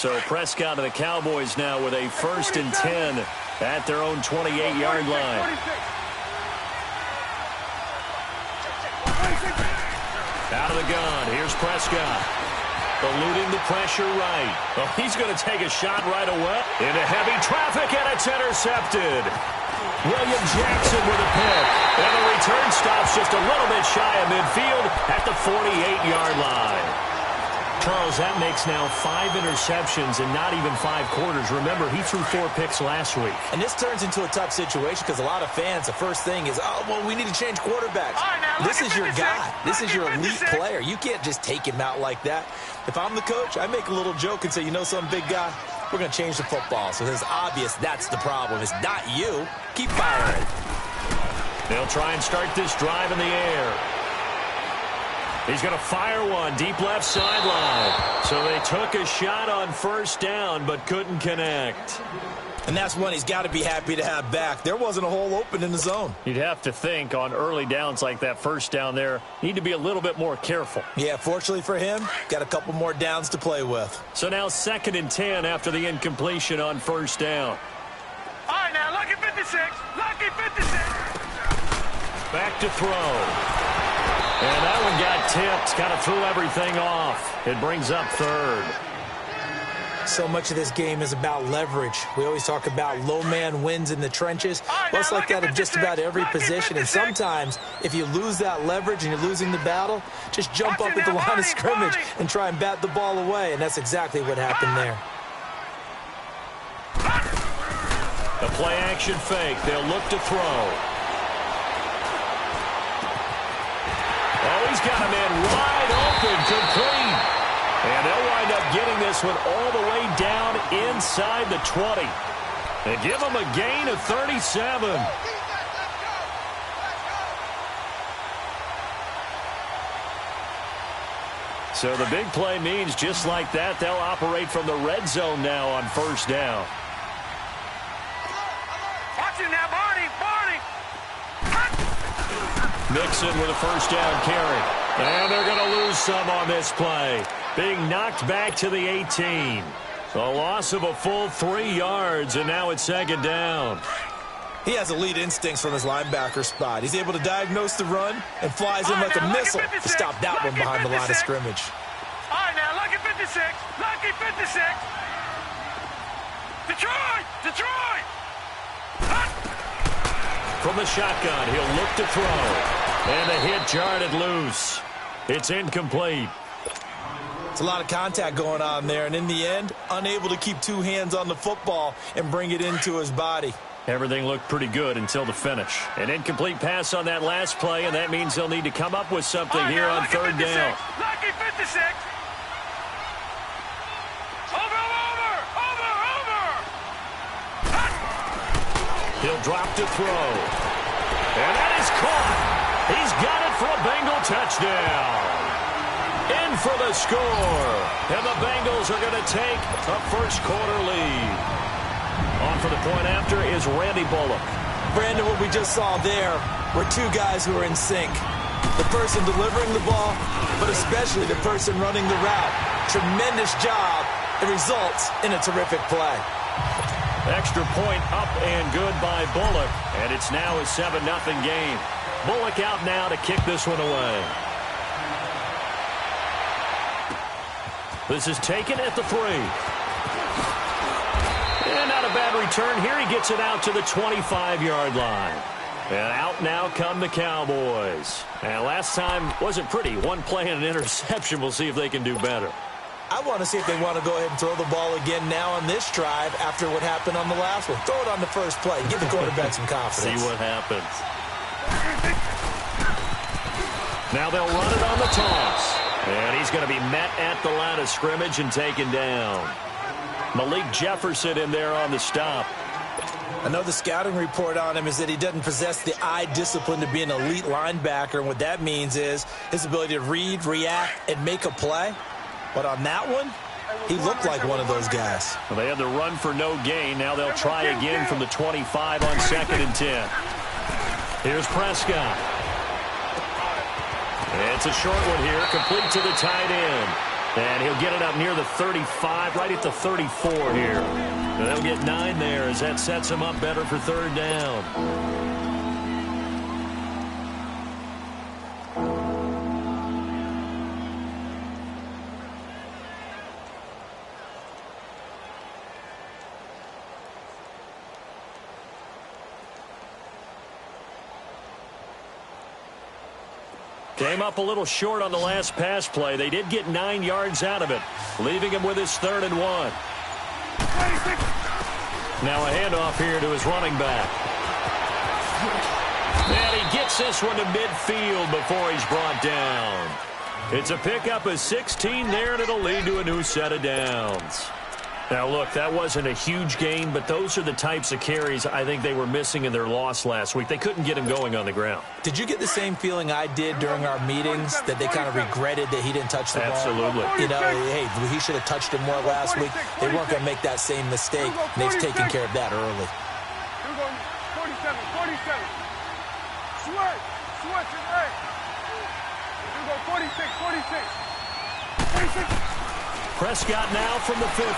So Prescott and the Cowboys now with a 1st and 10 at their own 28-yard line. Out of the gun, here's Prescott. Eluding the pressure right. Oh, he's going to take a shot right away. Into heavy traffic, and it's intercepted. William Jackson with a pick. And the return stops just a little bit shy of midfield at the 48-yard line. Charles, that makes now 5 interceptions in not even 5 quarters. Remember, he threw 4 picks last week. And this turns into a tough situation because a lot of fans, the first thing is, oh, well, we need to change quarterbacks. This is your guy. This is your elite player. You can't just take him out like that. If I'm the coach, I make a little joke and say, you know something, big guy? We're going to change the football. So it's obvious that's the problem. It's not you. Keep firing. They'll try and start this drive in the air. He's going to fire one deep left sideline. So they took a shot on 1st down but couldn't connect. And that's one he's got to be happy to have back. There wasn't a hole open in the zone. You'd have to think on early downs like that 1st down there, need to be a little bit more careful. Yeah, fortunately for him, got a couple more downs to play with. So now 2nd and 10 after the incompletion on 1st down. All right, now, lucky 56. Lucky 56. Back to throw. And that one got tipped, kind of threw everything off. It brings up 3rd. So much of this game is about leverage. We always talk about low man wins in the trenches. Well, it's like that in just about every position. And sometimes, if you lose that leverage and you're losing the battle, just jump up at the line of scrimmage and try and bat the ball away. And that's exactly what happened there. The play-action fake. They'll look to throw. Oh, he's got a man wide open, complete. And they'll wind up getting this one all the way down inside the 20. And give them a gain of 37. So the big play means just like that, they'll operate from the red zone now on 1st down. Watch it now, Barney. Mixon with a 1st down carry. And they're going to lose some on this play. Being knocked back to the 18. A loss of a full 3 yards, and now it's 2nd down. He has elite instincts from his linebacker spot. He's able to diagnose the run and flies in like a missile to stop that one behind the line of scrimmage. All right, now, lucky 56. Lucky 56. Detroit! From the shotgun, he'll look to throw. And the hit jarred it loose. It's incomplete. It's a lot of contact going on there, and in the end, unable to keep 2 hands on the football and bring it into his body. Everything looked pretty good until the finish. An incomplete pass on that last play, and that means they'll need to come up with something here on 3rd down. Lucky 56. Over. He'll drop to throw. And that is caught. He's got it for a Bengal touchdown. In for the score. And the Bengals are going to take a 1st quarter lead. On for the point after is Randy Bullock. Brandon, what we just saw there were 2 guys who are in sync. The person delivering the ball, but especially the person running the route. Tremendous job. It results in a terrific play. Extra point up and good by Bullock. And it's now a 7-0 game. Bullock out now to kick this one away. This is taken at the 3. And not a bad return. Here he gets it out to the 25-yard line. And out now come the Cowboys. And last time wasn't pretty. 1 play and an interception. We'll see if they can do better. I want to see if they want to go ahead and throw the ball again now on this drive after what happened on the last one. Throw it on the first play. Give the quarterback some confidence. See what happens. Now they'll run it on the toss. And he's going to be met at the line of scrimmage and taken down. Malik Jefferson in there on the stop. I know the scouting report on him is that he doesn't possess the eye discipline to be an elite linebacker. And what that means is his ability to read, react, and make a play. But on that one, he looked like one of those guys. Well, they had the run for no gain. Now they'll try again from the 25 on 2nd and 10. Here's Prescott. It's a short one here, complete to the tight end. And he'll get it up near the 35, right at the 34 here. And they'll get 9 there as that sets him up better for third down. Came up a little short on the last pass play. They did get 9 yards out of it, leaving him with his 3rd and 1. Now a handoff here to his running back. And he gets this one to midfield before he's brought down. It's a pickup of 16 there, and it'll lead to a new set of downs. Now, look, that wasn't a huge gain, but those are the types of carries I think they were missing in their loss last week. They couldn't get him going on the ground. Did you get the same feeling I did during our meetings, that they kind of regretted that he didn't touch the ball? Absolutely. You know, hey, he should have touched it more last week. They weren't going to make that same mistake, and they've taken care of that early. 47, 47. Switch it, hey. You go 46, 46. 46. Prescott now from the 50.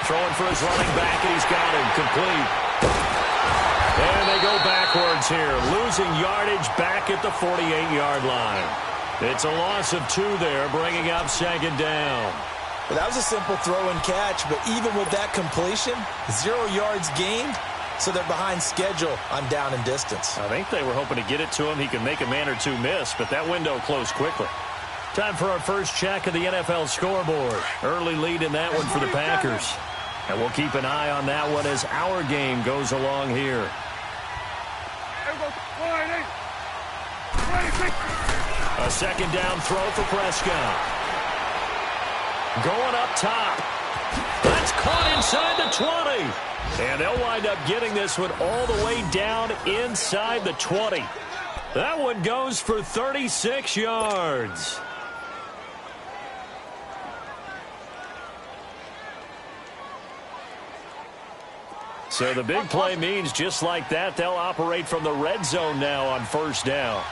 Throwing for his running back, and he's got him complete. And they go backwards here, losing yardage back at the 48-yard line. It's a loss of 2 there, bringing up 2nd down. Well, that was a simple throw and catch, but even with that completion, 0 yards gained, so they're behind schedule on down and distance. I think they were hoping to get it to him. He could make a man or 2 miss, but that window closed quickly. Time for our first check of the NFL scoreboard. Early lead in that one for the Packers. And we'll keep an eye on that one as our game goes along here. A 2nd down throw for Prescott. Going up top. That's caught inside the 20. And they'll wind up getting this one all the way down inside the 20. That one goes for 36 yards. So the big play means just like that, they'll operate from the red zone now on 1st down.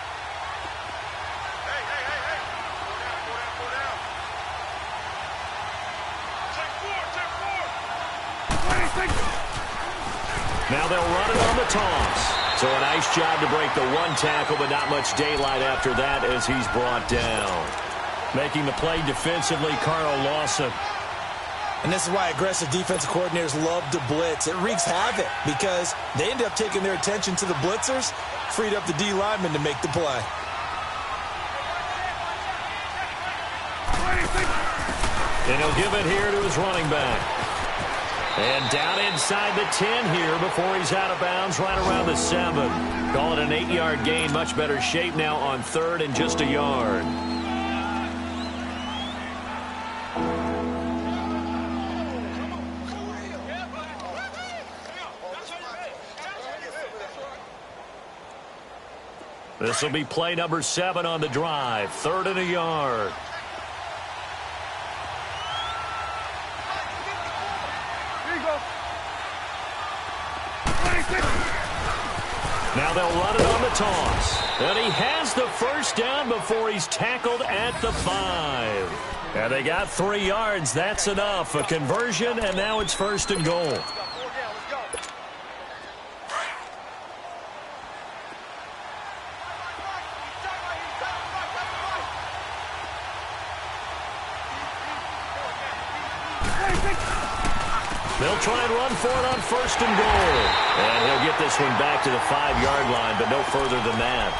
Now they'll run it on the toss. So a nice job to break the 1 tackle, but not much daylight after that as he's brought down. Making the play defensively, Carl Lawson. And this is why aggressive defensive coordinators love to blitz. It wreaks havoc because they end up taking their attention to the blitzers, freed up the D lineman to make the play. And he'll give it here to his running back. And down inside the 10 here before he's out of bounds right around the 7. Call it an 8-yard gain. Much better shape now on 3rd and just a yard. This will be play number 7 on the drive. 3rd and a yard. Now they'll run it on the toss. And he has the 1st down before he's tackled at the 5. And they got 3 yards. That's enough. A conversion, and now it's 1st and goal. They'll try and run for it on 1st and goal. And he'll get this one back to the 5-yard line, but no further than that.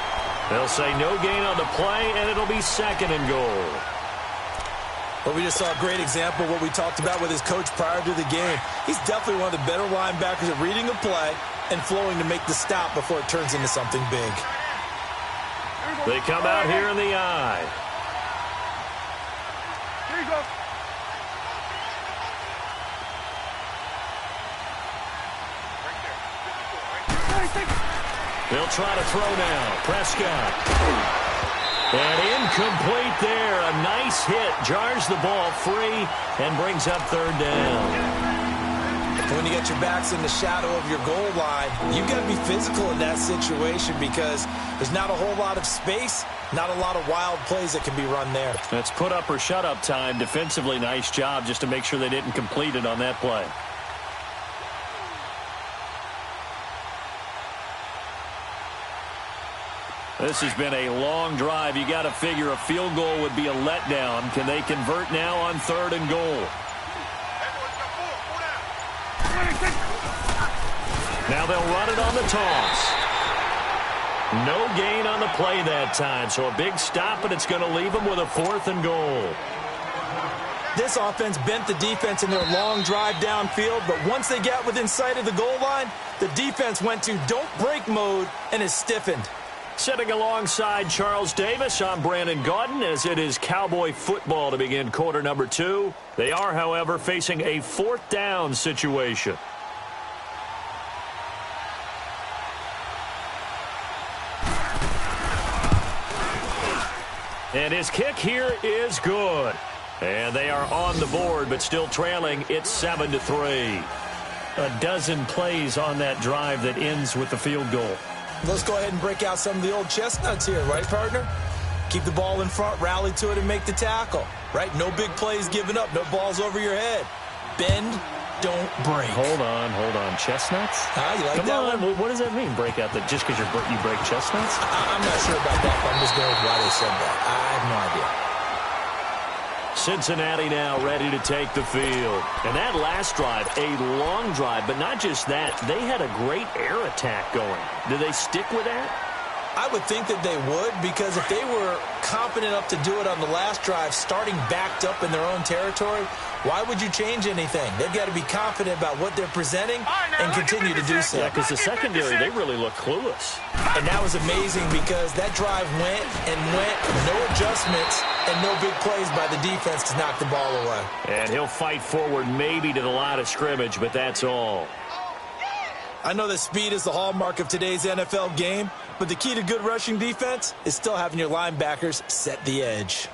They'll say no gain on the play, and it'll be 2nd and goal. But we just saw a great example of what we talked about with his coach prior to the game. He's definitely one of the better linebackers at reading a play and flowing to make the stop before it turns into something big. They come out here in the eye. Here you go. They'll try to throw now. Prescott. And incomplete there. A nice hit. Jars the ball free and brings up 3rd down. When you get your backs in the shadow of your goal line, you've got to be physical in that situation because there's not a whole lot of space, not a lot of wild plays that can be run there. That's put up or shut up time. Defensively, nice job just to make sure they didn't complete it on that play. This has been a long drive. You got to figure a field goal would be a letdown. Can they convert now on 3rd and goal? Now they'll run it on the toss. No gain on the play that time, so a big stop, and it's going to leave them with a 4th and goal. This offense bent the defense in their long drive downfield, but once they got within sight of the goal line, the defense went to don't break mode and is stiffened. Sitting alongside Charles Davis, I'm Brandon Gaudin, as it is Cowboy football to begin quarter number 2. They are, however, facing a 4th down situation. And his kick here is good. And they are on the board, but still trailing. It's 7-3. A dozen plays on that drive that ends with the field goal. Let's go ahead and break out some of the old chestnuts here, right, partner? Keep the ball in front, rally to it, and make the tackle, right? No big plays given up, no balls over your head. Bend, don't break. Hold on. Chestnuts? You like Come that on. one? What does that mean, break out? Just because you break chestnuts? I'm not sure about that, but I'm just going with why they said that. I have no idea. Cincinnati now ready to take the field. And that last drive, a long drive, but not just that. They had a great air attack going. Do they stick with that? I would think that they would, because if they were confident enough to do it on the last drive, starting backed up in their own territory, why would you change anything? They've got to be confident about what they're presenting and continue to do so. Yeah, because the secondary, they really look clueless. And that was amazing because that drive went, no adjustments, and no big plays by the defense to knock the ball away. And he'll fight forward maybe to the line of scrimmage, but that's all. I know that speed is the hallmark of today's NFL game, but the key to good rushing defense is still having your linebackers set the edge.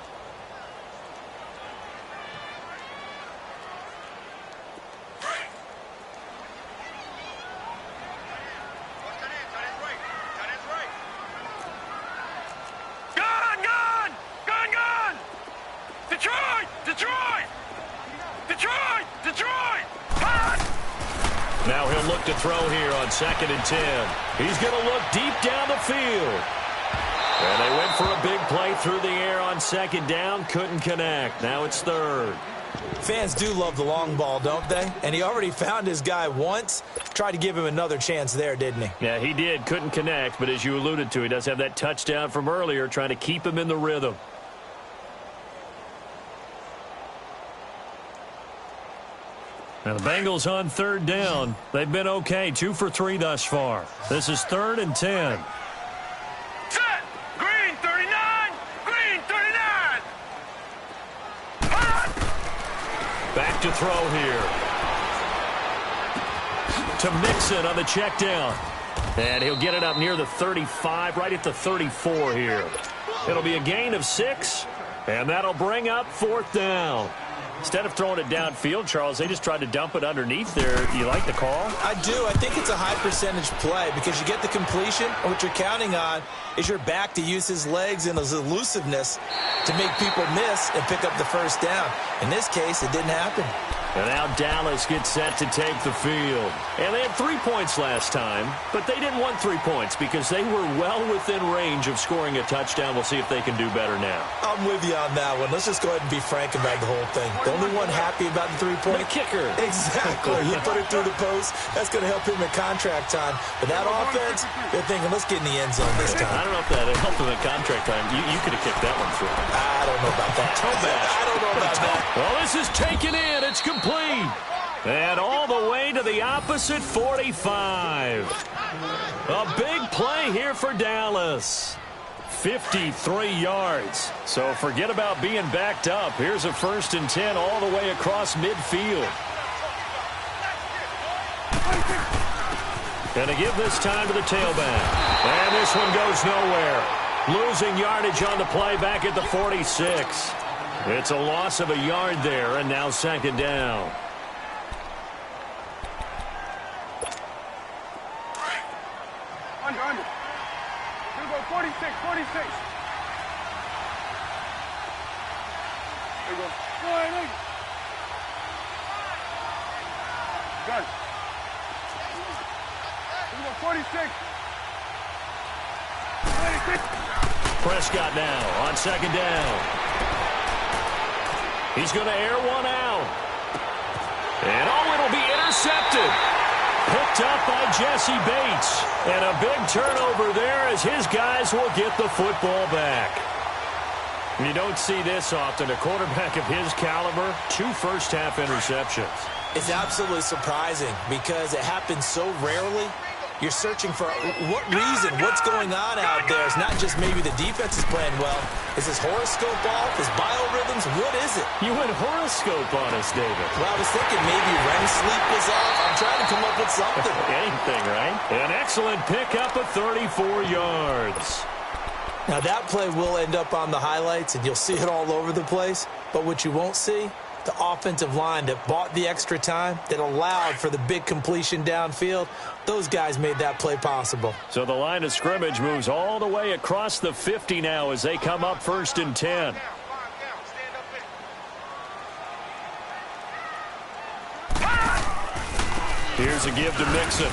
Now he'll look to throw here on 2nd and 10. He's going to look deep down the field. And they went for a big play through the air on 2nd down. Couldn't connect. Now it's 3rd. Fans do love the long ball, don't they? And he already found his guy once. Tried to give him another chance there, didn't he? Yeah, he did. Couldn't connect. But as you alluded to, he does have that touchdown from earlier, trying to keep him in the rhythm. Now the Bengals on 3rd down. They've been okay. 2 for 3 thus far. This is 3rd and 10. Set! Green 39! Green 39! Back to throw here. To Mixon on the check down. And he'll get it up near the 35, right at the 34 here. It'll be a gain of 6, and that'll bring up 4th down. Instead of throwing it downfield, Charles, they just tried to dump it underneath there. You like the call? I do. I think it's a high percentage play because you get the completion, and what you're counting on is your back to use his legs and his elusiveness to make people miss and pick up the 1st down. In this case, it didn't happen. And now Dallas gets set to take the field. And they had 3 points last time, but they didn't want 3 points because they were well within range of scoring a touchdown. We'll see if they can do better now. I'm with you on that one. Let's just go ahead and be frank about the whole thing. The only one happy about the 3-point? The kicker. Exactly. You put it through the post. That's going to help him in contract time. But that offense, they're thinking, let's get in the end zone this time. I don't know if that helped him in contract time. You could have kicked that one through. I don't know about that. I don't know about that. Well, this is taken in. It's complete. And all the way to the opposite 45. A big play here for Dallas. 53 yards. So forget about being backed up. Here's a 1st and 10 all the way across midfield. Gonna give this time to the tailback. And this one goes nowhere. Losing yardage on the play back at the 46. It's a loss of a yard there, and now 2nd down. 46. There you go. Go ahead, nigga. Gun. There you go, 46. 26. Prescott now on second down. He's going to air one out. And it'll be intercepted. Picked up by Jesse Bates. And a big turnover there as his guys will get the football back. You don't see this often. A quarterback of his caliber, 2 first-half interceptions. It's absolutely surprising because it happens so rarely. You're searching for what reason, what's going on out there. It's not just maybe the defense is playing well. Is his horoscope off? His biorhythms? What is it? You went horoscope on us, David. Well, I was thinking maybe REM sleep was off. I'm trying to come up with something. Anything, right? An excellent pickup of 34 yards. Now, that play will end up on the highlights, and you'll see it all over the place. But what you won't see, the offensive line that bought the extra time, that allowed for the big completion downfield, those guys made that play possible. So the line of scrimmage moves all the way across the 50 now as they come up 1st and 10. Here's a give to Mixon.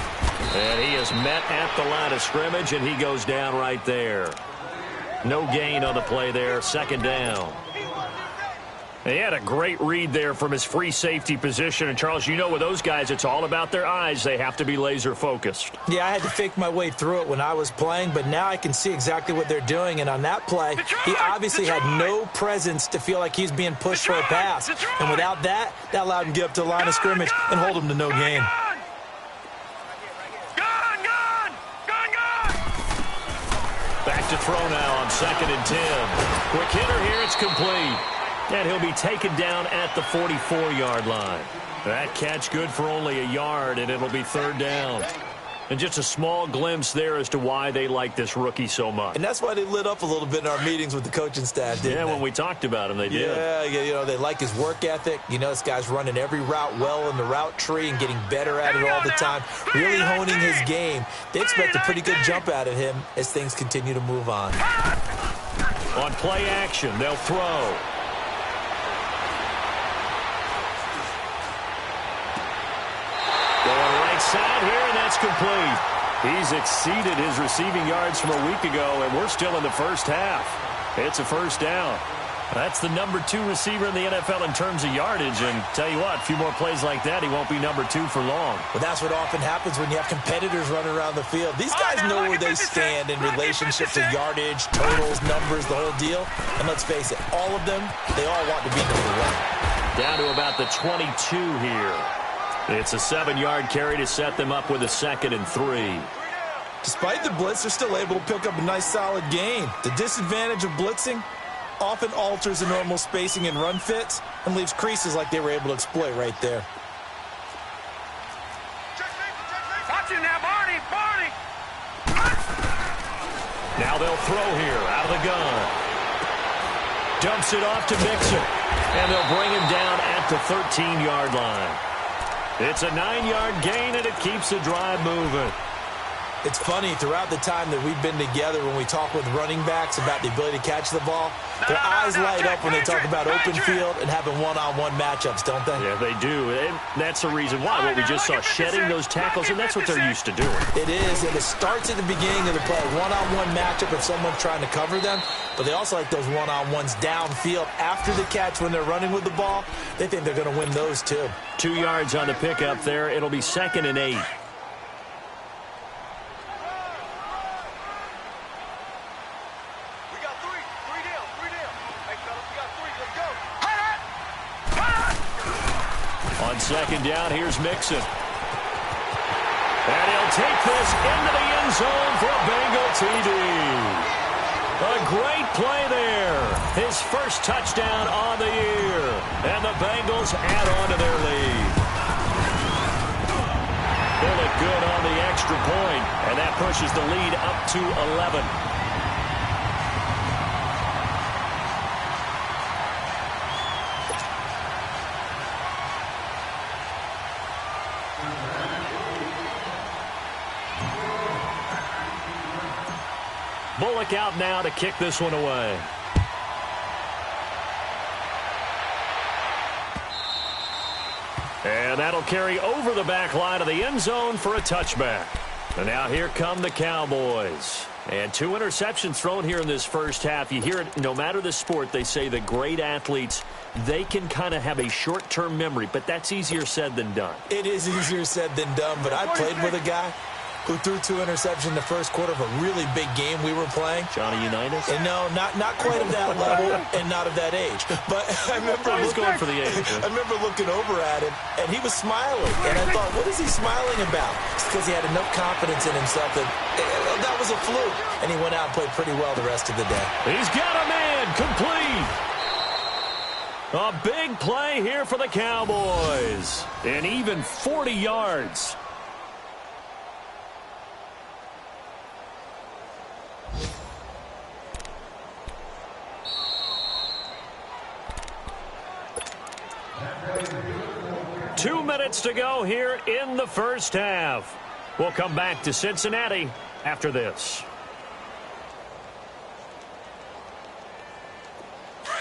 And he is met at the line of scrimmage, and he goes down right there. No gain on the play there, 2nd down. He had a great read there from his free safety position. And, Charles, you know with those guys, it's all about their eyes. They have to be laser-focused. Yeah, I had to fake my way through it when I was playing, but now I can see exactly what they're doing. And on that play, he obviously had no presence to feel like he's being pushed for a pass. And without that, that allowed him to get up to the line of scrimmage and hold him to no gain. Back to throw now on 2nd and 10. Quick hitter here, it's complete. And he'll be taken down at the 44-yard line. That catch good for only a yard, and it'll be 3rd down. And just a small glimpse there as to why they like this rookie so much. And that's why they lit up a little bit in our meetings with the coaching staff, didn't they? Yeah, when we talked about him, they did. Yeah, you know, they like his work ethic. You know, this guy's running every route well in the route tree and getting better at it all the time, really honing his game. They expect a pretty good jump out of him as things continue to move on. On play action, they'll throw. Side here, and that's complete. He's exceeded his receiving yards from a week ago, and we're still in the first half. It's a 1st down. That's the number 2 receiver in the NFL in terms of yardage, and tell you what, a few more plays like that, he won't be number 2 for long. Well, that's what often happens when you have competitors running around the field. These guys know where they stand in relationship to yardage, totals, numbers, the whole deal. And let's face it, all of them, they all want to be number 1. Down to about the 22 here. It's a 7-yard carry to set them up with a 2nd and 3. Despite the blitz, they're still able to pick up a nice, solid gain. The disadvantage of blitzing often alters the normal spacing and run fits and leaves creases like they were able to exploit right there. Watch it now, Barney! Now they'll throw here out of the gun. Dumps it off to Mixon. And they'll bring him down at the 13-yard line. It's a 9-yard gain, and it keeps the drive moving. It's funny, throughout the time that we've been together, when we talk with running backs about the ability to catch the ball, their eyes light up when they talk about open field and having one-on-one matchups, don't they? Yeah, they do. And that's the reason why. What we just saw, shedding those tackles, and that's what they're used to doing. It is, and it starts at the beginning of the play. One-on-one matchup if someone's trying to cover them, but they also like those one-on-ones downfield after the catch when they're running with the ball. They think they're going to win those, too. 2 yards on the pickup there. It'll be 2nd and 8. On 2nd down, here's Mixon. And he'll take this into the end zone for a Bengal TD. A great play there. His first touchdown on the year. And the Bengals add on to their lead. They look good on the extra point, and that pushes the lead up to 11. look out now to kick this one away. And that'll carry over the back line of the end zone for a touchback. And now here come the Cowboys. And 2 interceptions thrown here in this first half. You hear it, no matter the sport, they say the great athletes, they can kind of have a short-term memory, but that's easier said than done. It is easier said than done, but I played with a guy who threw 2 interceptions in the first quarter of a really big game we were playing. Johnny Unitas? And no, not quite of that level and not of that age. But I remember going for the age. I remember looking over at him, and he was smiling. And I thought, what is he smiling about? It's because he had enough confidence in himself that was a fluke. And he went out and played pretty well the rest of the day. He's got a man complete. A big play here for the Cowboys. And even 40 yards. Two minutes to go here in the first half. We'll come back to Cincinnati after this.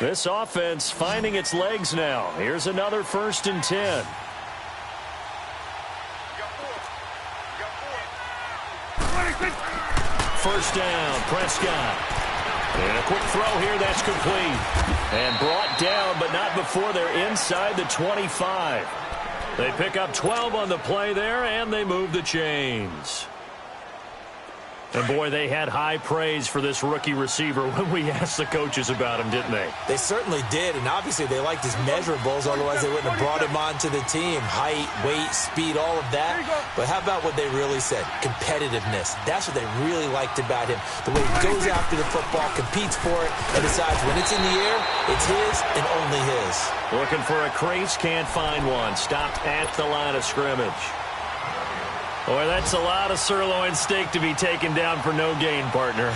This offense finding its legs now. Here's another 1st and 10. First down, Prescott. And a quick throw here, that's complete. And brought down, but not before they're inside the 25. They pick up 12 on the play there, and they move the chains. And, boy, they had high praise for this rookie receiver when we asked the coaches about him, didn't they? They certainly did, and obviously they liked his measurables, otherwise they wouldn't have brought him onto the team. Height, weight, speed, all of that. But how about what they really said? Competitiveness. That's what they really liked about him. The way he goes after the football, competes for it, and decides when it's in the air, it's his and only his. Looking for a crease, can't find one. Stopped at the line of scrimmage. Boy, that's a lot of sirloin steak to be taken down for no gain, partner.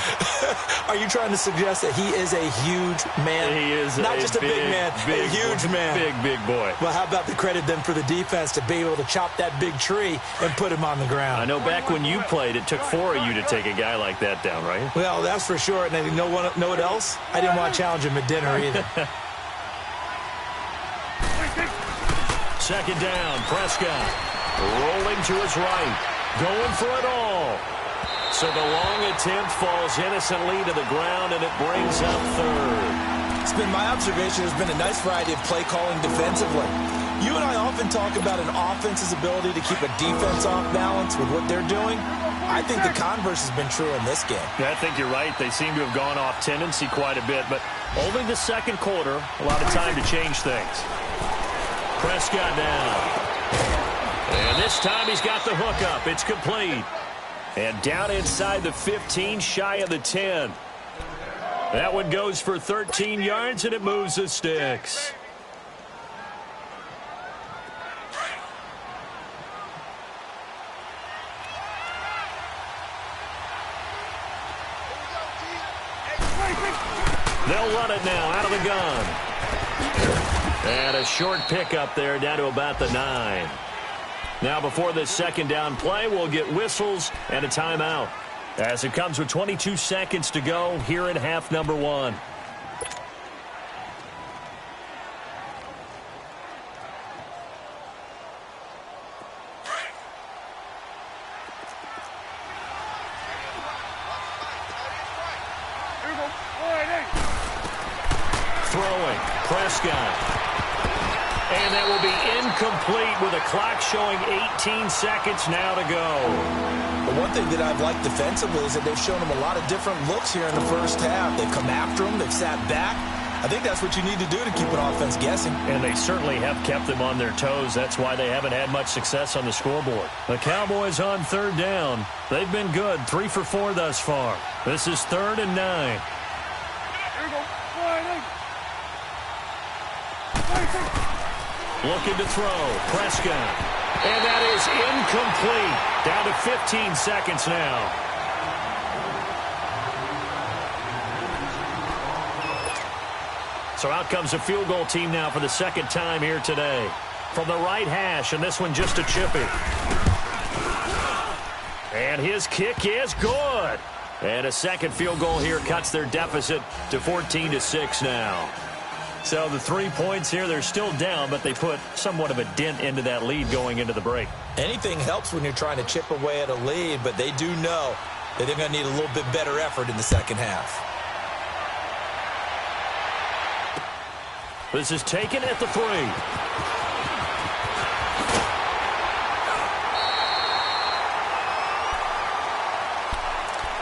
Are you trying to suggest that he is a huge man? He is not just a big man, a huge man. Big boy. Well, how about the credit then for the defense to be able to chop that big tree and put him on the ground? I know back when you played, it took 4 of you to take a guy like that down, right? Well, that's for sure. And you know what else? I didn't want to challenge him at dinner either. Second down, Prescott. Rolling to his right. Going for it all. So the long attempt falls innocently to the ground, and it brings up 3rd. It's been my observation there's been a nice variety of play calling defensively. You and I often talk about an offense's ability to keep a defense off balance with what they're doing. I think the converse has been true in this game. Yeah, I think you're right. They seem to have gone off tendency quite a bit, but only the second quarter, a lot of time to change things. Prescott down. And this time he's got the hook up. It's complete. And down inside the 15, shy of the 10. That one goes for 13 yards, and it moves the sticks. They'll run it now out of the gun. And a short pickup there down to about the 9. Now before this second down play, we'll get whistles and a timeout as it comes with 22 seconds to go here in half number 1. Throwing, Prescott. And that will be incomplete with a clock showing 18 seconds now to go. The one thing that I've liked defensively is that they've shown him a lot of different looks here in the first half. They've come after him. They've sat back. I think that's what you need to do to keep an offense guessing. And they certainly have kept them on their toes. That's why they haven't had much success on the scoreboard. The Cowboys on 3rd down. They've been good, 3 for 4 thus far. This is 3rd and 9. Looking to throw, Prescott. And that is incomplete. Down to 15 seconds now. So out comes a field goal team now for the second time here today. From the right hash, and this one just a chippy. And his kick is good. And a second field goal here cuts their deficit to 14-6 now. So the 3 points here, they're still down, but they put somewhat of a dent into that lead going into the break. Anything helps when you're trying to chip away at a lead, but they do know that they're going to need a little bit better effort in the second half. This is taken at the 3.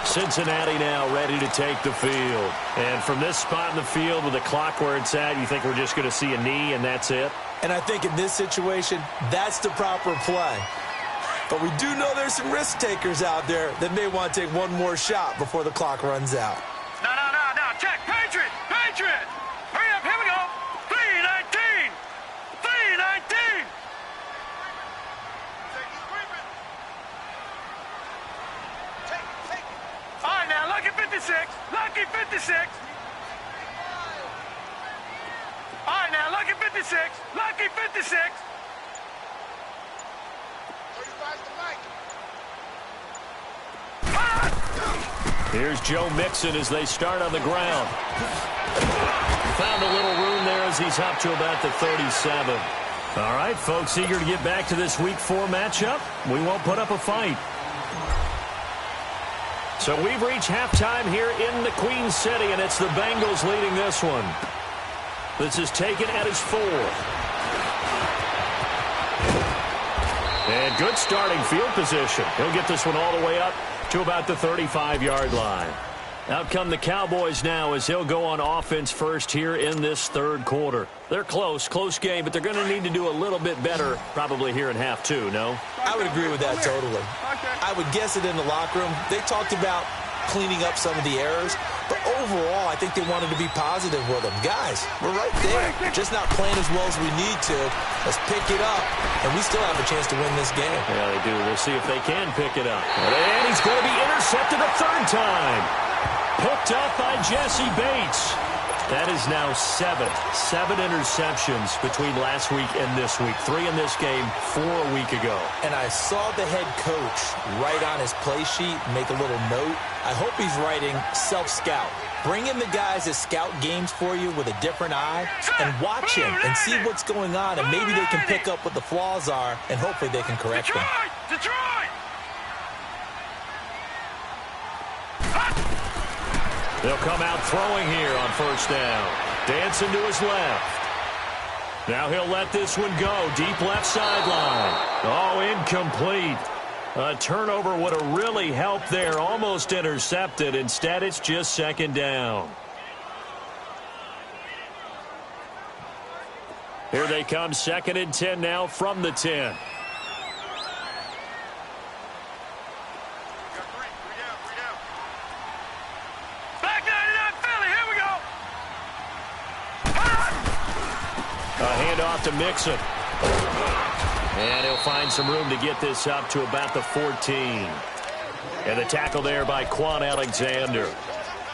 Cincinnati now ready to take the field. And from this spot in the field with the clock where it's at, you think we're just going to see a knee and that's it? And I think in this situation, that's the proper play. But we do know there's some risk takers out there that may want to take one more shot before the clock runs out. No. Check. Patriot. Hurry up. Here we go. 3:19. 3:19. All right, now, lucky 56. Lucky 56. All right, now, lucky 56. Lucky 56. Here's Joe Mixon as they start on the ground. Found a little room there as he's up to about the 37. All right, folks, eager to get back to this Week 4 matchup. We won't put up a fight. So we've reached halftime here in the Queen City, and it's the Bengals leading this one. This is taken at his 4. And good starting field position. He'll get this one all the way up to about the 35-yard line. Out come the Cowboys now as he'll go on offense first here in this third quarter. They're close game, but they're going to need to do a little bit better probably here in half 2, no? I would agree with that totally. I would guess it in the locker room. They talked about cleaning up some of the errors, but overall, I think they wanted to be positive with them. Guys, we're right there. Just not playing as well as we need to. Let's pick it up, and we still have a chance to win this game. Yeah, they do. We'll see if they can pick it up. And he's going to be intercepted a third time. Picked up by Jesse Bates. That is now 7 interceptions between last week and this week. 3 in this game, 4 a week ago. And I saw the head coach write on his play sheet, make a little note. I hope he's writing self-scout. Bring in the guys that scout games for you with a different eye and watch him and see what's going on, and maybe they can pick up what the flaws are, and hopefully they can correct them. Detroit! They'll come out throwing here on first down. Dancing to his left. Now he'll let this one go. Deep left sideline. Oh, incomplete. A turnover would have really helped there. Almost intercepted. Instead, it's just second down. Here they come. 2nd and 10 now from the 10. Handoff to Mixon. And he'll find some room to get this up to about the 14. And the tackle there by Quan Alexander.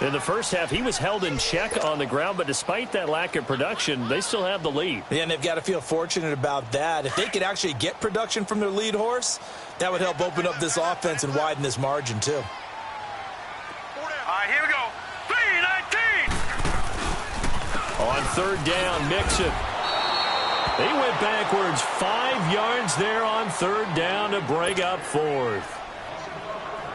In the first half, he was held in check on the ground, but despite that lack of production, they still have the lead. Yeah, and they've got to feel fortunate about that. If they could actually get production from their lead horse, that would help open up this offense and widen this margin, too. All right, here we go. 3:19. On third down, Mixon. He went backwards 5 yards there on third down to break up 4th.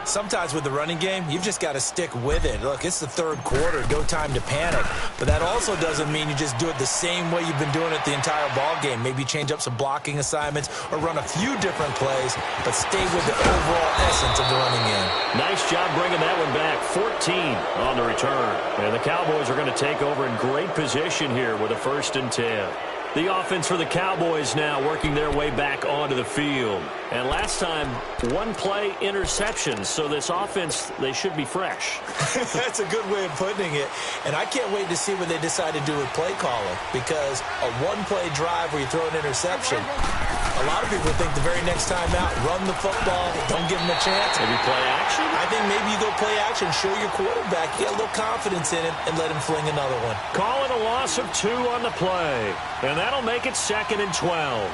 Sometimes with the running game, you've just got to stick with it. Look, it's the third quarter, no time to panic. But that also doesn't mean you just do it the same way you've been doing it the entire ball game. Maybe change up some blocking assignments or run a few different plays, but stay with the overall essence of the running game. Nice job bringing that one back. 14 on the return. And the Cowboys are going to take over in great position here with a 1st and 10. The offense for the Cowboys now working their way back onto the field. And last time, 1-play interception. So this offense, they should be fresh. That's a good way of putting it. And I can't wait to see what they decide to do with play calling. Because a 1-play drive where you throw an interception, a lot of people think the very next time out, run the football, don't give them a chance. Maybe play action? I think maybe you go play action, show your quarterback, get a little confidence in it, and let him fling another one. Call it a loss of 2 on the play. And that'll make it 2nd and 12.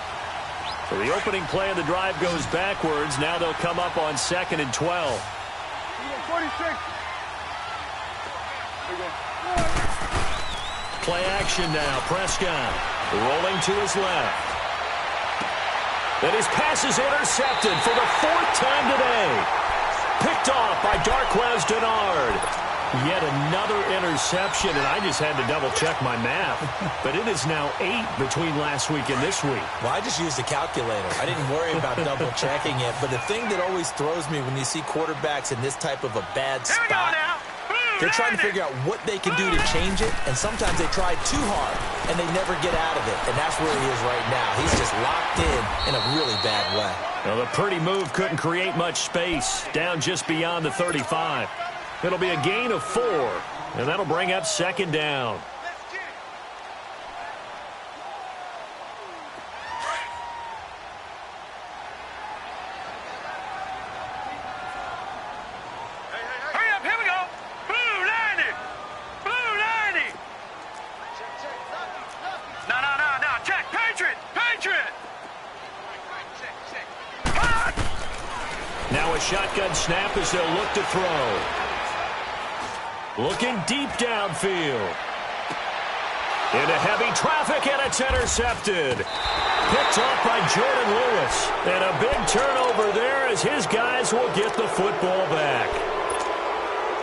So the opening play of the drive goes backwards. Now they'll come up on 2nd and 12. 46. Play action now. Prescott rolling to his left. And his pass is intercepted for the 4th time today. Picked off by Darquez Dennard. Yet another interception, and I just had to double-check my math. But it is now 8 between last week and this week. Well, I just used a calculator. I didn't worry about double-checking it. But the thing that always throws me when you see quarterbacks in this type of a bad spot, they're trying to figure out what they can do to change it, and sometimes they try too hard, and they never get out of it. And that's where he is right now. He's just locked in a really bad way. Well, the pretty move couldn't create much space. Down just beyond the 35. It'll be a gain of 4, and that'll bring up 2nd down. Hurry up, here we go. Blue 90. Blue 90. No. Check. Patriot. Now a shotgun snap as they'll look to throw. Looking deep downfield. Into heavy traffic, and it's intercepted. Picked off by Jordan Lewis. And a big turnover there as his guys will get the football back.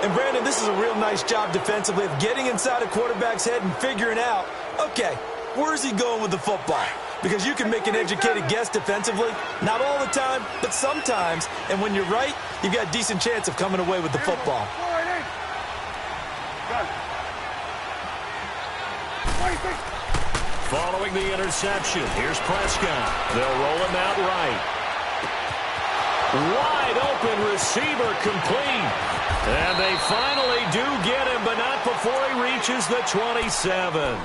And, Brandon, this is a real nice job defensively of getting inside a quarterback's head and figuring out, okay, where's he going with the football? Because you can make an educated guess defensively. Not all the time, but sometimes. And when you're right, you've got a decent chance of coming away with the football. Following the interception, here's Prescott. They'll roll him out right. Wide open receiver complete. And they finally do get him, but not before he reaches the 27.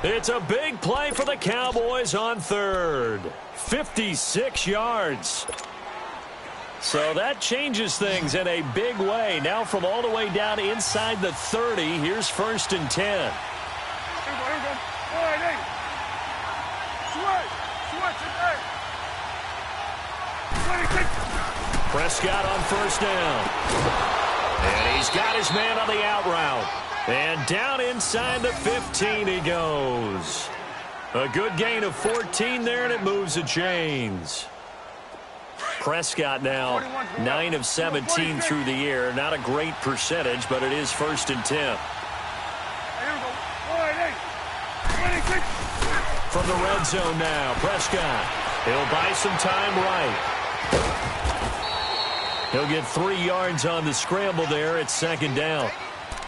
It's a big play for the Cowboys on 3rd. 56 yards. So that changes things in a big way. Now from all the way down inside the 30, here's 1st and 10. Prescott on 1st down. And he's got his man on the out route. And down inside the 15 he goes. A good gain of 14 there, and it moves the chains. Prescott now 9 of 17 through the air. Not a great percentage, but it is 1st and 10. From the red zone now, Prescott. He'll buy some time right. He'll get 3 yards on the scramble there at 2nd down.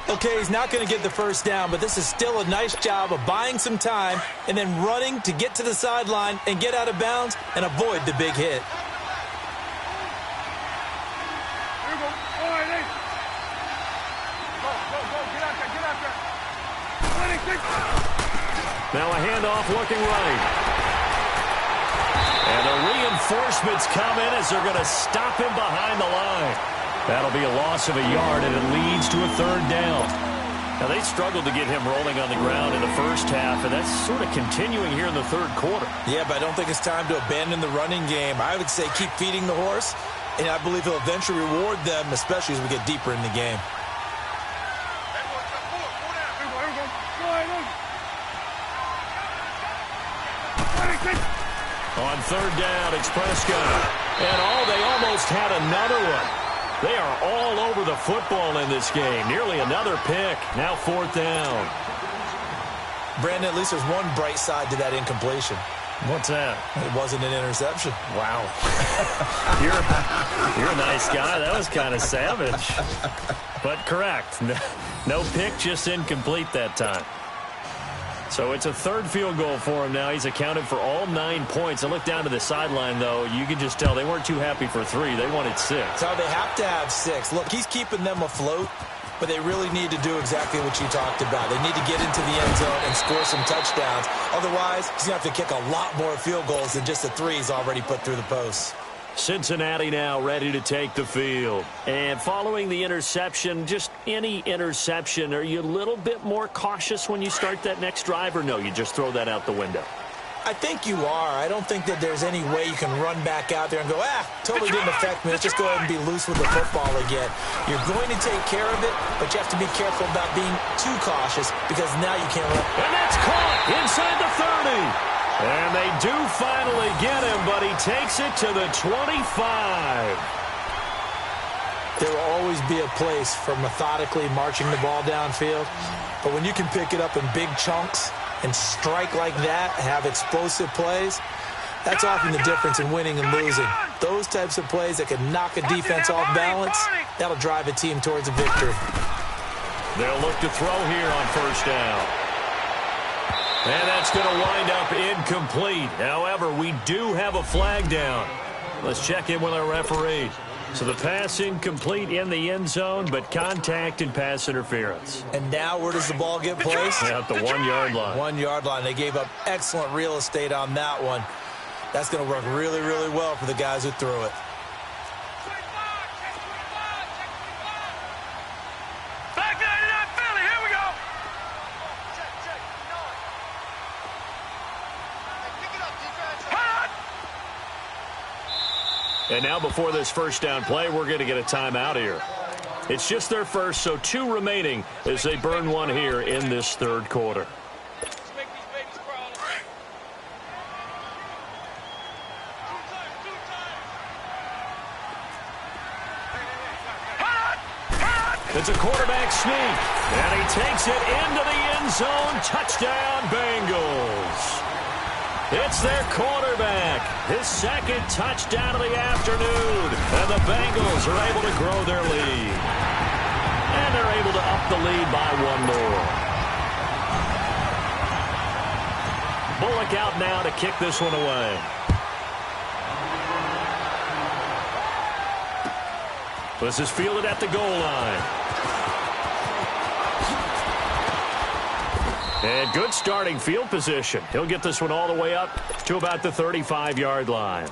Okay, he's not going to get the 1st down, but this is still a nice job of buying some time and then running to get to the sideline and get out of bounds and avoid the big hit. Now a handoff looking right. And the reinforcements come in as they're going to stop him behind the line. That'll be a loss of a yard, and it leads to a 3rd down. Now, they struggled to get him rolling on the ground in the first half, and that's sort of continuing here in the 3rd quarter. Yeah, but I don't think it's time to abandon the running game. I would say keep feeding the horse, and I believe he'll eventually reward them, especially as we get deeper in the game. On 3rd down, it's Prescott. And they almost had another one. They are all over the football in this game. Nearly another pick. Now 4th down. Brandon, at least there's one bright side to that incompletion. What's that? It wasn't an interception. Wow. You're a nice guy. That was kind of savage. But correct. No pick, just incomplete that time. So it's a 3rd field goal for him now. He's accounted for all 9 points. I look down to the sideline, though. You can just tell they weren't too happy for 3. They wanted 6. So they have to have 6. Look, he's keeping them afloat, but they really need to do exactly what you talked about. They need to get into the end zone and score some touchdowns. Otherwise, he's going to have to kick a lot more field goals than just the 3 he's already put through the posts. Cincinnati now ready to take the field. And following the interception, just any interception, are you a little bit more cautious when you start that next drive, or no, you just throw that out the window? I think you are. I don't think that there's any way you can run back out there and go, totally didn't affect me. Let's just go ahead and be loose with the football again. You're going to take care of it, but you have to be careful about being too cautious because now you can't run. And that's caught inside the 30. And they do finally get him, but he takes it to the 25. There will always be a place for methodically marching the ball downfield, but when you can pick it up in big chunks and strike like that, have explosive plays, that's often the difference in winning and losing. Those types of plays that can knock a defense off balance, that'll drive a team towards a victory. They'll look to throw here on first down. And that's going to wind up incomplete. However, we do have a flag down. Let's check in with our referee. So the pass incomplete in the end zone, but contact and pass interference. And now where does the ball get placed? Yeah, at the 1-yard line. 1-yard line. They gave up excellent real estate on that one. That's going to work really, really well for the guys who threw it. Back 99 Philly, here we go. And now before this first down play, we're going to get a timeout here. It's just their first, so 2 remaining as they burn one here in this third quarter. It's a quarterback sneak, and he takes it into the end zone. Touchdown, Bengals. It's their quarterback, his second touchdown of the afternoon, and the Bengals are able to grow their lead. And they're able to up the lead by 1 more. Bullock out now to kick this one away. This is fielded at the goal line. And good starting field position. He'll get this one all the way up to about the 35-yard line.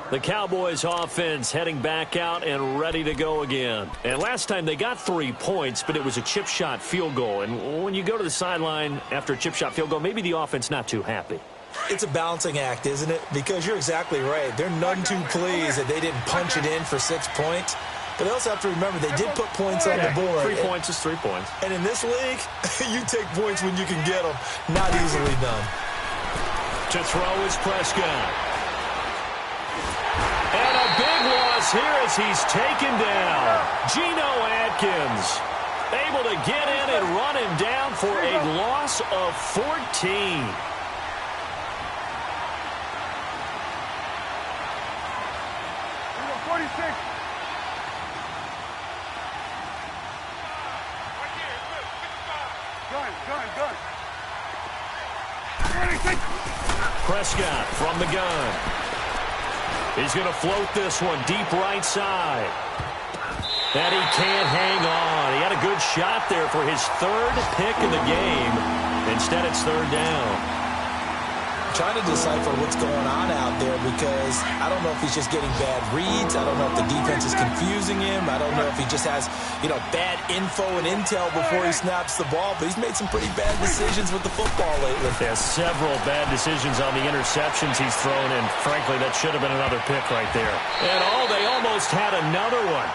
The Cowboys offense heading back out and ready to go again. And last time they got 3 points, but it was a chip shot field goal. And when you go to the sideline after a chip shot field goal, maybe the offense not too happy. It's a balancing act, isn't it? Because you're exactly right. They're none too pleased that they didn't punch it in for 6 points. But they also have to remember they did put points on the board. 3 points is 3 points. And in this league, you take points when you can get them. Not easily done. To throw is Prescott. And a big loss here as he's taken down. Geno Atkins able to get in and run him down for a loss of 14. Prescott from the gun. He's going to float this one deep right side. And he can't hang on. He had a good shot there for his 3rd pick in the game. Instead, it's 3rd down. Trying to decipher what's going on out there because I don't know if he's just getting bad reads. I don't know if the defense is confusing him. I don't know if he just has, bad info and intel before he snaps the ball. But he's made some pretty bad decisions with the football lately. There's several bad decisions on the interceptions he's thrown, and frankly, that should have been another pick right there. And they almost had another one.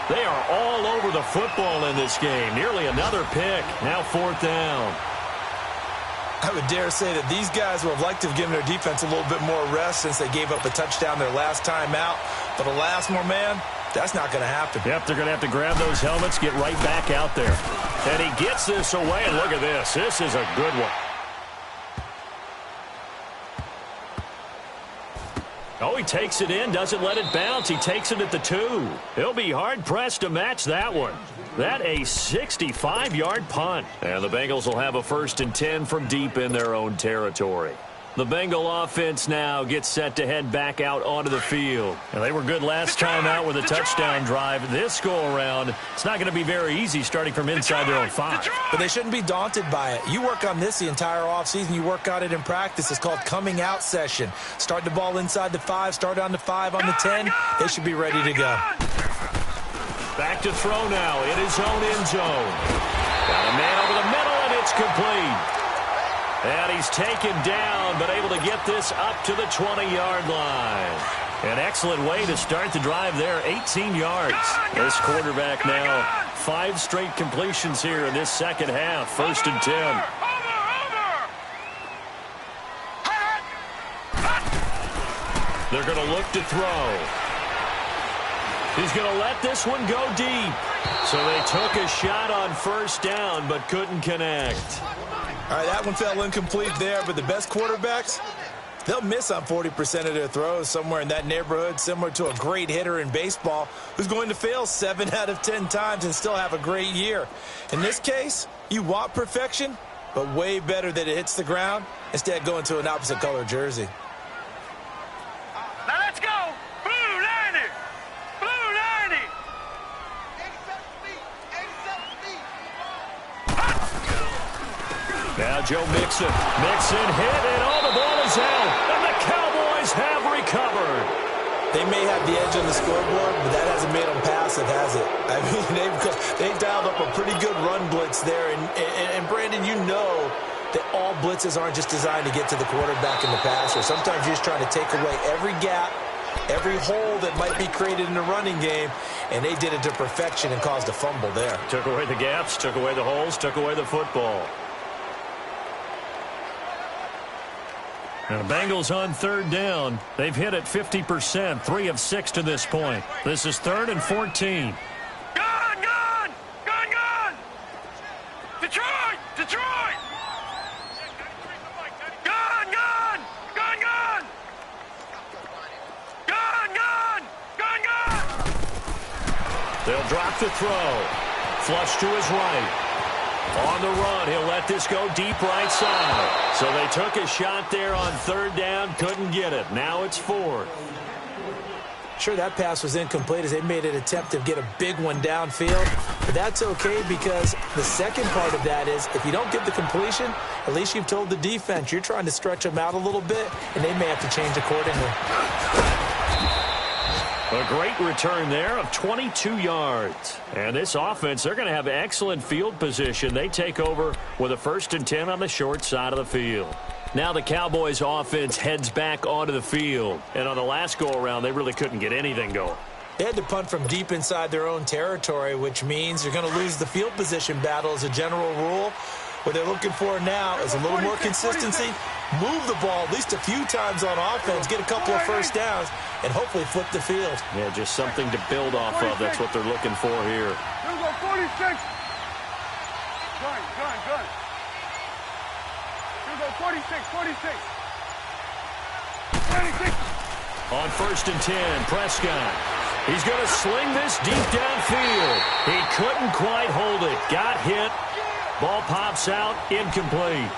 They are all over the football in this game. Nearly another pick. Now 4th down. I would dare say that these guys would have liked to have given their defense a little bit more rest since they gave up a touchdown their last time out. But alas, my man, that's not going to happen. Yep, they're going to have to grab those helmets, get right back out there. And he gets this away, and look at this. This is a good one. Oh, he takes it in, doesn't let it bounce. He takes it at the 2. He'll be hard-pressed to match that one. That a 65-yard punt. And the Bengals will have a 1st and 10 from deep in their own territory. The Bengal offense now gets set to head back out onto the field. And they were good last time out with a touchdown drive. This go-around, it's not going to be very easy starting from inside their own 5. But they shouldn't be daunted by it. You work on this the entire offseason. You work on it in practice. It's called coming out session. Start the ball inside the 5, start on the 5, on the 10. They should be ready to go. Back to throw now in his own end zone. Got a man over the middle, and it's complete. And he's taken down, but able to get this up to the 20-yard line. An excellent way to start the drive there, 18 yards. This quarterback now, 5 straight completions here in this second half, 1st and 10. They're going to look to throw. He's going to let this one go deep. So they took a shot on 1st down, but couldn't connect. All right, that one fell incomplete there, but the best quarterbacks, they'll miss on 40% of their throws, somewhere in that neighborhood, similar to a great hitter in baseball who's going to fail 7 out of 10 times and still have a great year. In this case, you want perfection, but way better that it hits the ground instead of going to an opposite color jersey. Now let's go. Blue 90. Blue 90. 87 feet. Now Joe Mixon. Mixon hit, and all the ball is out. And the Cowboys have recovered. They may have the edge on the scoreboard, but that hasn't made them passive, has it? I mean, they've dialed up a pretty good run blitz there. And Brandon, you know that all blitzes aren't just designed to get to the quarterback and the passer. Sometimes you're just trying to take away every gap, every hole that might be created in the running game, and they did it to perfection and caused a fumble there. Took away the gaps, took away the holes, took away the football. Now the Bengals on 3rd down. They've hit it 50%, 3 of 6 to this point. This is 3rd and 14. Gone, gone, gone, gone. Detroit, Detroit. Gone, gone, gone, gone. Gone, gone, gone, gone. They'll drop the throw. Flush to his right. On the run, he'll let this go deep right side. So they took a shot there on 3rd down, couldn't get it. Now it's 4th. Sure, that pass was incomplete as they made an attempt to get a big one downfield. But that's okay because the second part of that is if you don't get the completion, at least you've told the defense you're trying to stretch them out a little bit, and they may have to change accordingly. A great return there of 22 yards. And this offense, they're going to have excellent field position. They take over with a 1st and 10 on the short side of the field. Now the Cowboys offense heads back onto the field. And on the last go-around, they really couldn't get anything going. They had to punt from deep inside their own territory, which means you're going to lose the field position battle as a general rule. What they're looking for now is a little more consistency, move the ball at least a few times on offense, get a couple of 1st downs, and hopefully flip the field. Yeah, just something to build off of. That's what they're looking for here. Here we go, 46. Gun, gun, gun. Here we go, 46, 46. 46. On 1st and 10, Prescott. He's going to sling this deep downfield. He couldn't quite hold it. Got hit. Ball pops out, incomplete.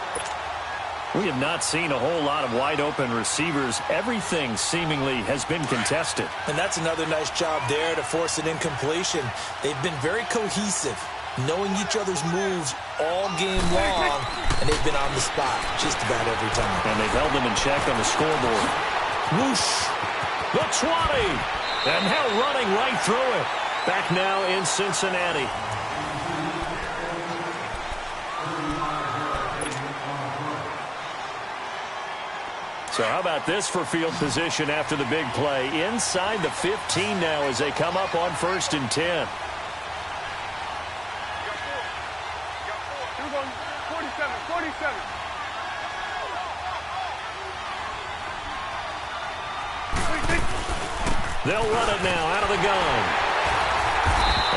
We have not seen a whole lot of wide-open receivers. Everything seemingly has been contested. And that's another nice job there to force an incompletion. They've been very cohesive, knowing each other's moves all game long, and they've been on the spot just about every time. And they've held them in check on the scoreboard. Whoosh! The 20! And now running right through it. Back now in Cincinnati. So how about this for field position after the big play? Inside the 15 now as they come up on 1st and 10. Here we go, 47, 47. They'll run it now out of the gun.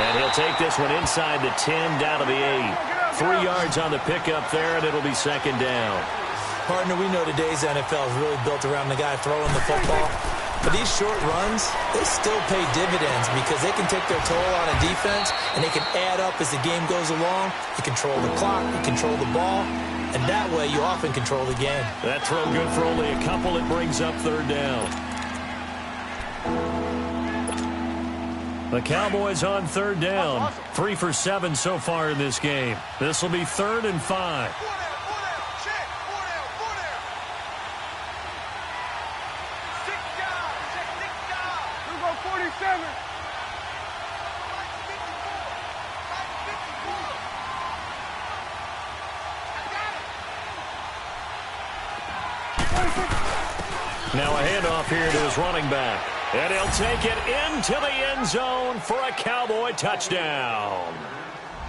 And he'll take this one inside the 10 down to the 8. 3 yards on the pickup there, and it'll be 2nd down. Partner, we know today's NFL is really built around the guy throwing the football. But these short runs, they still pay dividends because they can take their toll on a defense, and they can add up as the game goes along. You control the clock, you control the ball, and that way you often control the game. That throw good for only a couple. It brings up 3rd down. The Cowboys on 3rd down. 3 for 7 so far in this game. This will be 3rd and 5. Now a handoff here to his running back. And he'll take it into the end zone for a Cowboy touchdown.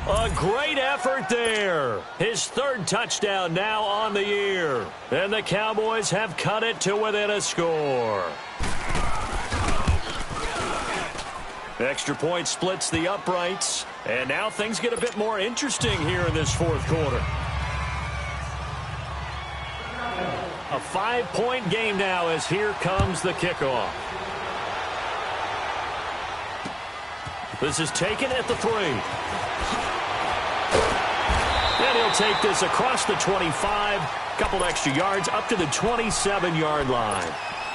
A great effort there. His third touchdown now on the year. And the Cowboys have cut it to within a score. Extra point splits the uprights. And now things get a bit more interesting here in this fourth quarter. A 5-point game now as here comes the kickoff. This is taken at the 3. And he'll take this across the 25. Couple extra yards up to the 27-yard line.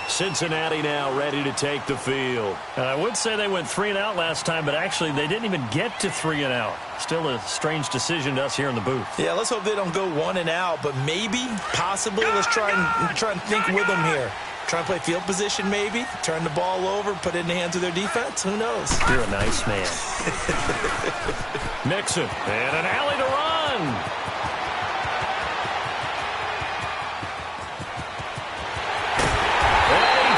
Cincinnati now ready to take the field. I would say they went 3 and out last time, but actually they didn't even get to 3 and out. Still a strange decision to us here in the booth. Yeah, let's hope they don't go 1 and out, but maybe, possibly, let's try and think with them here. Try and play field position maybe, turn the ball over, put it in the hands of their defense. Who knows? You're a nice man. Mixon, and an alley to run.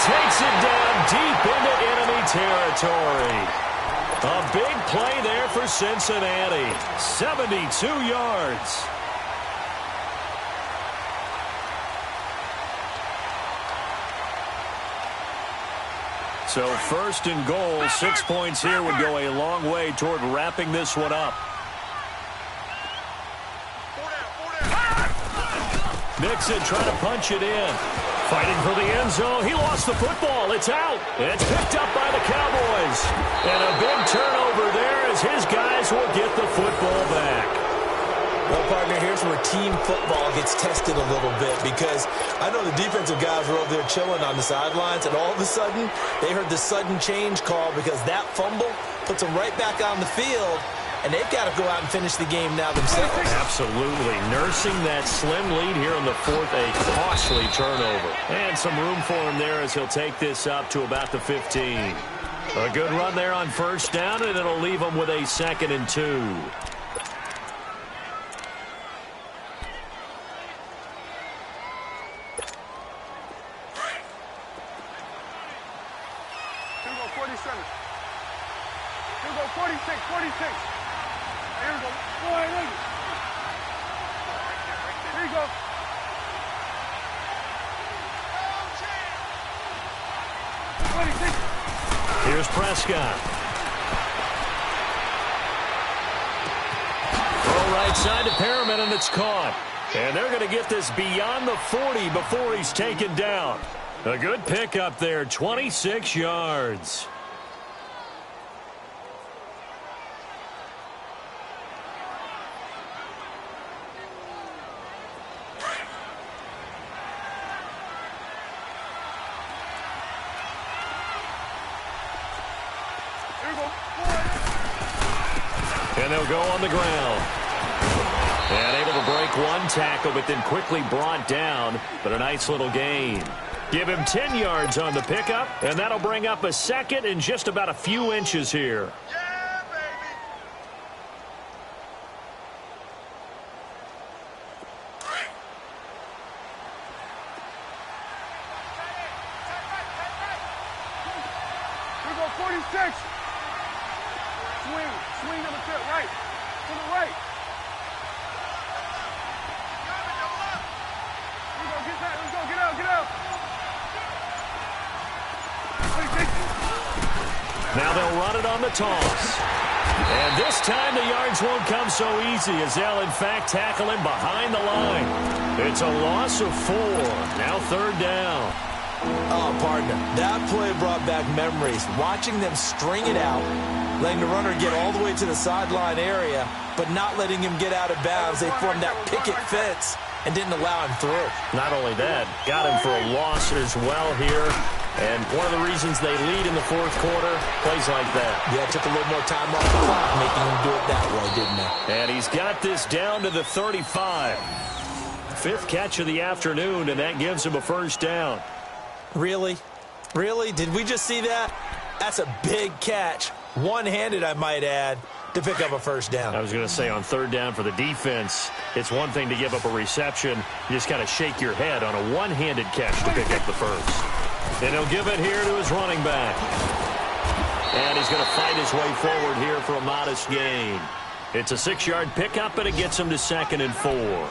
Takes it down deep into enemy territory. A big play there for Cincinnati. 72 yards. So first and goal, 6 points here would go a long way toward wrapping this one up. Mixon trying to punch it in. Fighting for the end zone. He lost the football. It's out. It's picked up by the Cowboys. And a big turnover there as his guys will get the football back. Well, partner, here's where team football gets tested a little bit because I know the defensive guys were over there chilling on the sidelines, and all of a sudden they heard the sudden change call because that fumble puts them right back on the field. And they've got to go out and finish the game now themselves. Absolutely. Nursing that slim lead here in the fourth, a costly turnover. And some room for him there as he'll take this up to about the 15. A good run there on first down, and it'll leave him with a 2nd and 2. Here we go, 47. Here we go, 46, 46. Here we go. Boy, look. Here you go. Here's Prescott. Throw right side to Perriman, and it's caught. And they're going to get this beyond the 40 before he's taken down. A good pickup there, 26 yards. And they'll go on the ground. And able to break one tackle, but then quickly brought down. But a nice little gain. Give him 10 yards on the pickup, and that'll bring up a 2nd and just about a few inches here. Yeah, baby. Here we go, 46. Swing on the field, right. To the right. Here we go, get that. Let's go, get out, get out. Now they'll run it on the toss. And this time the yards won't come so easy as they'll, in fact, tackle him behind the line. It's a loss of 4. Now 3rd down. Oh, partner, that play brought back memories. Watching them string it out, letting the runner get all the way to the sideline area, but not letting him get out of bounds. They formed that picket fence and didn't allow him through. Not only that, got him for a loss as well here. And one of the reasons they lead in the fourth quarter, plays like that. Yeah, took a little more time off the clock, making him do it that way, didn't they? And he's got this down to the 35. 5th catch of the afternoon, and that gives him a 1st down. Really? Really? Did we just see that? That's a big catch. One-handed, I might add. to pick up a first down. I was going to say on third down for the defense, it's one thing to give up a reception. You just kind of shake your head on a one-handed catch to pick up the first. And he'll give it here to his running back. And he's going to fight his way forward here for a modest gain. It's a 6-yard pickup, and it gets him to 2nd and 4.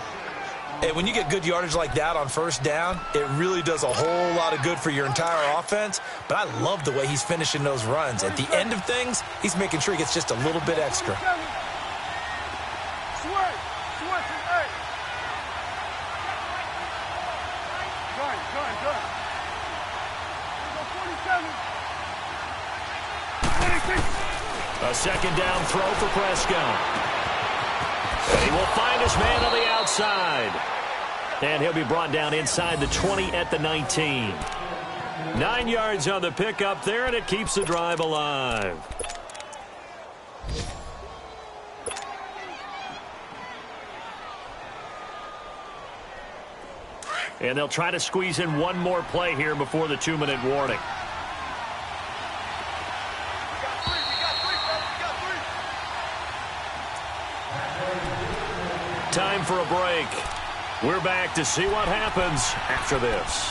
Hey, when you get good yardage like that on first down, it really does a whole lot of good for your entire offense. But I love the way he's finishing those runs. At the end of things, he's making sure he gets just a little bit extra. A 2nd down throw for Prescott. And he will find his man on the outside. And he'll be brought down inside the 20 at the 19. 9 yards on the pickup there, and it keeps the drive alive. And they'll try to squeeze in one more play here before the 2-minute warning. Time for a break. We're back to see what happens after this.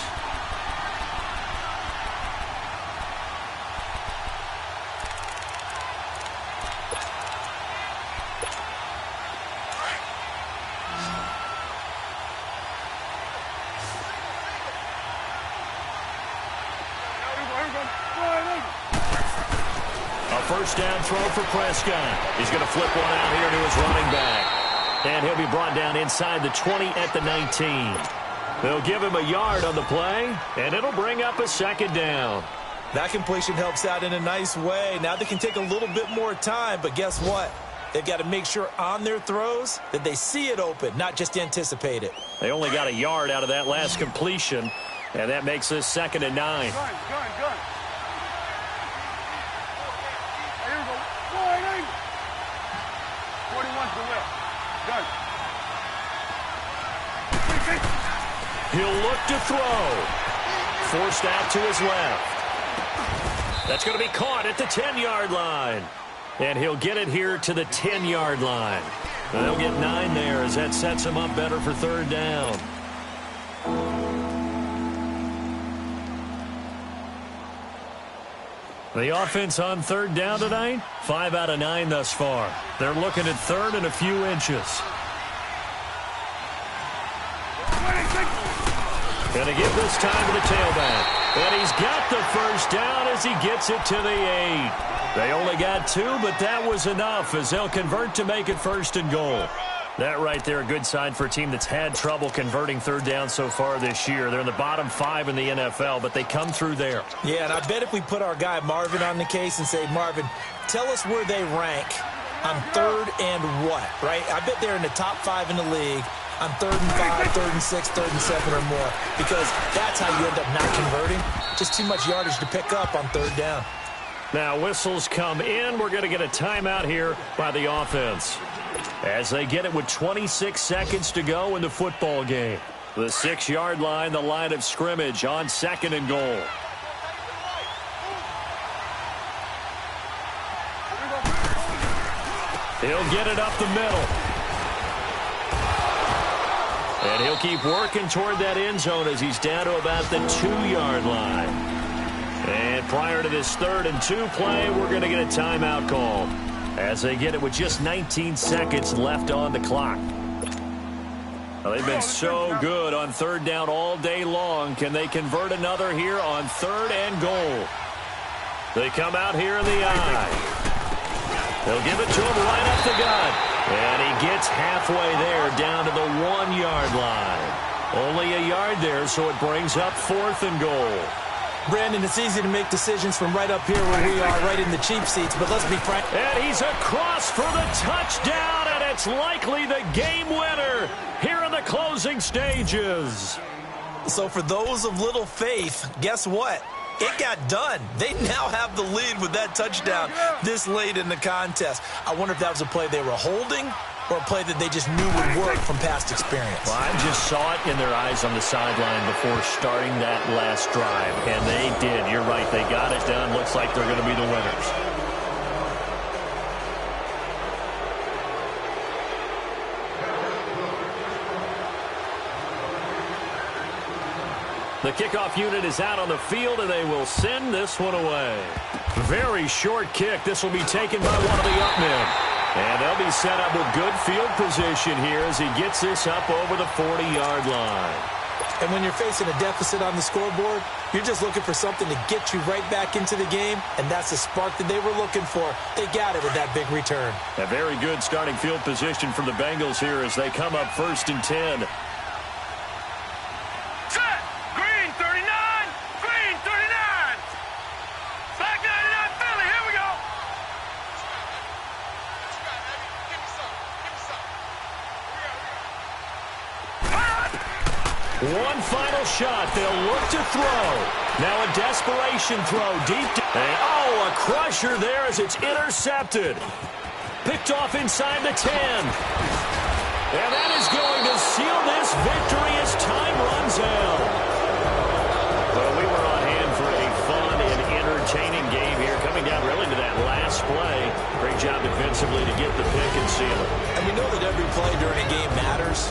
A first down throw for Prescott. He's going to flip one out here to his running back. And he'll be brought down inside the 20 at the 19. They'll give him a yard on the play, and it'll bring up a 2nd down. That completion helps out in a nice way. Now they can take a little bit more time, but guess what? They've got to make sure on their throws that they see it open, not just anticipate it. They only got a yard out of that last completion, and that makes this 2nd and 9. Gun. Here we go. 41's the whip. Gun. He'll look to throw. Forced out to his left. That's going to be caught at the 10-yard line. And he'll get it here to the 10-yard line. And they'll get 9 there as that sets him up better for 3rd down. The offense on 3rd down tonight, 5 out of 9 thus far. They're looking at 3rd and a few inches. Going to give this time to the tailback. And he's got the first down as he gets it to the 8. They only got 2, but that was enough as they'll convert to make it 1st and goal. That right there, a good sign for a team that's had trouble converting 3rd down so far this year. They're in the bottom 5 in the NFL, but they come through there. Yeah, and I bet if we put our guy Marvin on the case and say, Marvin, tell us where they rank on 3rd and what, right? I bet they're in the top 5 in the league on 3rd and 5, 3rd and 6, 3rd and 7 or more, because that's how you end up not converting. Just too much yardage to pick up on 3rd down. Now whistles come in. We're going to get a timeout here by the offense as they get it with 26 seconds to go in the football game. The 6-yard line, the line of scrimmage on 2nd and goal. He'll get it up the middle. And he'll keep working toward that end zone as he's down to about the 2-yard line. And prior to this 3rd and 2 play, we're going to get a timeout call as they get it with just 19 seconds left on the clock. Well, they've been so good on 3rd down all day long. Can they convert another here on 3rd and goal? They come out here in the eye. They'll give it to him right up the gut. And he gets halfway there down to the 1-yard line. Only a yard there, so it brings up 4th and goal. Brandon, it's easy to make decisions from right up here where we are, right in the cheap seats, but let's be frank. And he's across for the touchdown, and it's likely the game winner here in the closing stages. So for those of little faith, guess what? It got done. They now have the lead with that touchdown this late in the contest. I wonder if that was a play they were holding or a play that they just knew would work from past experience. Well, I just saw it in their eyes on the sideline before starting that last drive, and they did. You're right. They got it done. Looks like they're going to be the winners. The kickoff unit is out on the field, and they will send this one away. Very short kick. This will be taken by one of the up men. And they'll be set up with good field position here as he gets this up over the 40-yard line. And when you're facing a deficit on the scoreboard, you're just looking for something to get you right back into the game, and that's the spark that they were looking for. They got it with that big return. A very good starting field position for the Bengals here as they come up 1st and 10. Set! Green 39! Green 39! Black 99 Philly, here we go! One final shot. They'll look to throw. Now a desperation throw deep. A crusher there as it's intercepted. Picked off inside the 10. And that is going to seal this victory as time runs out. Well, we were on hand for a fun and entertaining game here, coming down really to that last play. Great job defensively to get the pick and seal it. And we know that every play during a game matters.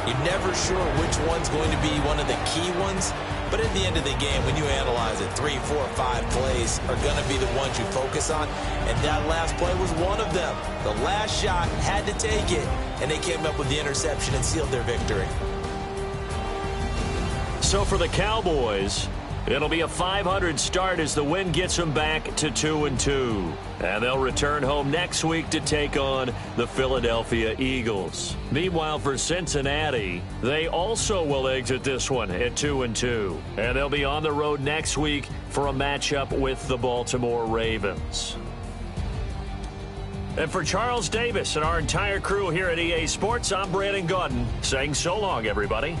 You're never sure which one's going to be one of the key ones. But at the end of the game, when you analyze it, 3, 4, 5 plays are going to be the ones you focus on. And that last play was one of them. The last shot had to take it, and they came up with the interception and sealed their victory. So for the Cowboys, it'll be a 500 start as the win gets them back to 2-2. And they'll return home next week to take on the Philadelphia Eagles. Meanwhile, for Cincinnati, they also will exit this one at 2-2. And they'll be on the road next week for a matchup with the Baltimore Ravens. And for Charles Davis and our entire crew here at EA Sports, I'm Brandon Gaudin saying so long, everybody.